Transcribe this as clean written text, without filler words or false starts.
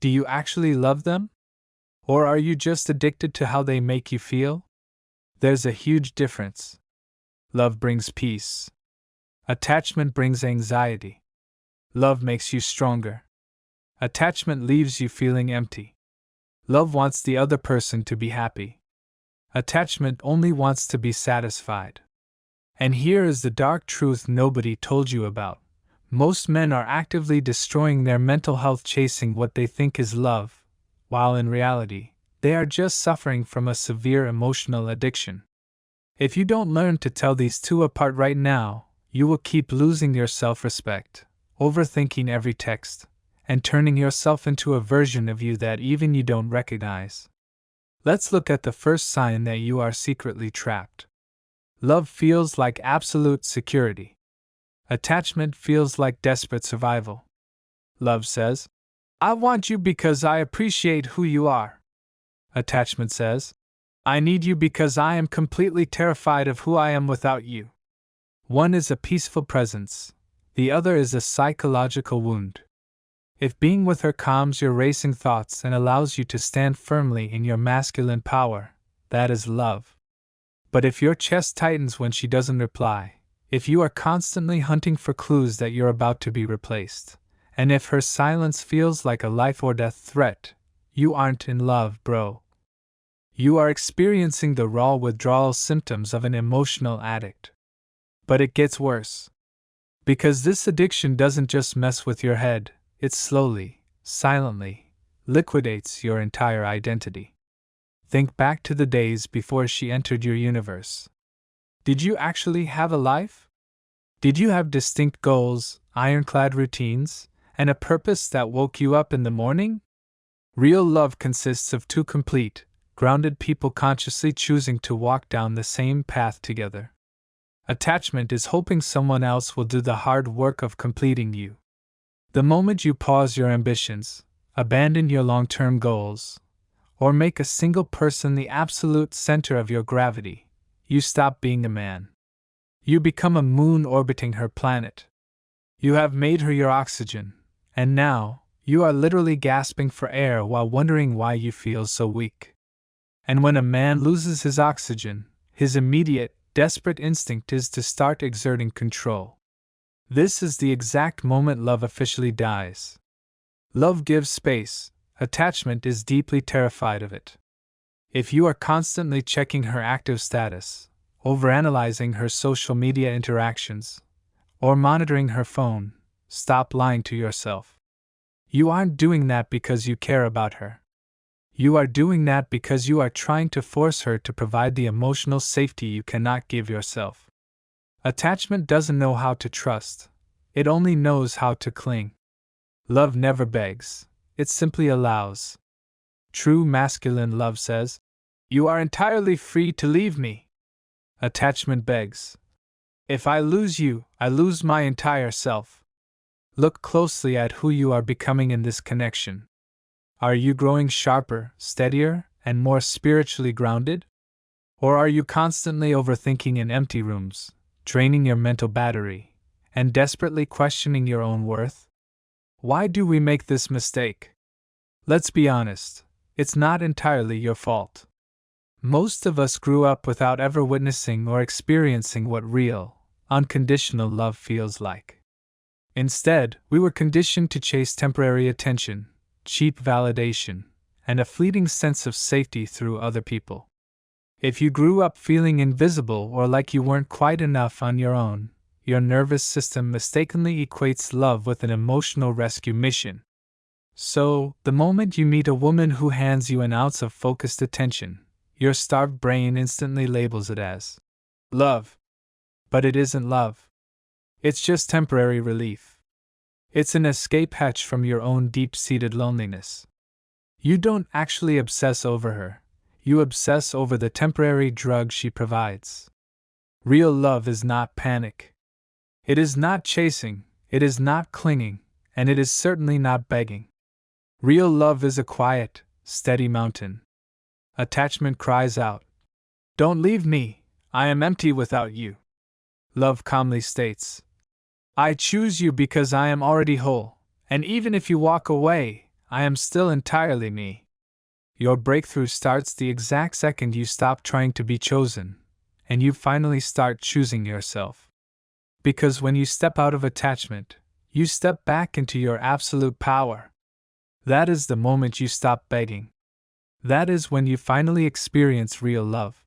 Do you actually love them? Or are you just addicted to how they make you feel? There's a huge difference. Love brings peace. Attachment brings anxiety. Love makes you stronger. Attachment leaves you feeling empty. Love wants the other person to be happy. Attachment only wants to be satisfied. And here is the dark truth nobody told you about. Most men are actively destroying their mental health chasing what they think is love, while in reality, they are just suffering from a severe emotional addiction. If you don't learn to tell these two apart right now, you will keep losing your self-respect, overthinking every text, and turning yourself into a version of you that even you don't recognize. Let's look at the first sign that you are secretly trapped. Love feels like absolute security. Attachment feels like desperate survival. Love says, I want you because I appreciate who you are. Attachment says, I need you because I am completely terrified of who I am without you. One is a peaceful presence, the other is a psychological wound. If being with her calms your racing thoughts and allows you to stand firmly in your masculine power, that is love. But if your chest tightens when she doesn't reply, if you are constantly hunting for clues that you're about to be replaced, and if her silence feels like a life or death threat, you aren't in love, bro. You are experiencing the raw withdrawal symptoms of an emotional addict. But it gets worse. Because this addiction doesn't just mess with your head, it slowly, silently, liquidates your entire identity. Think back to the days before she entered your universe. Did you actually have a life? Did you have distinct goals, ironclad routines, and a purpose that woke you up in the morning? Real love consists of two complete, grounded people consciously choosing to walk down the same path together. Attachment is hoping someone else will do the hard work of completing you. The moment you pause your ambitions, abandon your long-term goals, or make a single person the absolute center of your gravity, you stop being a man. You become a moon orbiting her planet. You have made her your oxygen, and now, you are literally gasping for air while wondering why you feel so weak. And when a man loses his oxygen, his immediate, desperate instinct is to start exerting control. This is the exact moment love officially dies. Love gives space, attachment is deeply terrified of it. If you are constantly checking her active status, overanalyzing her social media interactions, or monitoring her phone, stop lying to yourself. You aren't doing that because you care about her. You are doing that because you are trying to force her to provide the emotional safety you cannot give yourself. Attachment doesn't know how to trust, it only knows how to cling. Love never begs, it simply allows. True masculine love says, you are entirely free to leave me. Attachment begs, if I lose you, I lose my entire self. Look closely at who you are becoming in this connection. Are you growing sharper, steadier, and more spiritually grounded? Or are you constantly overthinking in empty rooms, draining your mental battery, and desperately questioning your own worth? Why do we make this mistake? Let's be honest, it's not entirely your fault. Most of us grew up without ever witnessing or experiencing what real, unconditional love feels like. Instead, we were conditioned to chase temporary attention, cheap validation, and a fleeting sense of safety through other people. If you grew up feeling invisible or like you weren't quite enough on your own, your nervous system mistakenly equates love with an emotional rescue mission. So, the moment you meet a woman who hands you an ounce of focused attention, your starved brain instantly labels it as love. But it isn't love. It's just temporary relief. It's an escape hatch from your own deep-seated loneliness. You don't actually obsess over her, you obsess over the temporary drug she provides. Real love is not panic. It is not chasing, it is not clinging, and it is certainly not begging. Real love is a quiet, steady mountain. Attachment cries out, don't leave me, I am empty without you. Love calmly states, I choose you because I am already whole, and even if you walk away, I am still entirely me. Your breakthrough starts the exact second you stop trying to be chosen, and you finally start choosing yourself. Because when you step out of attachment, you step back into your absolute power. That is the moment you stop begging. That is when you finally experience real love.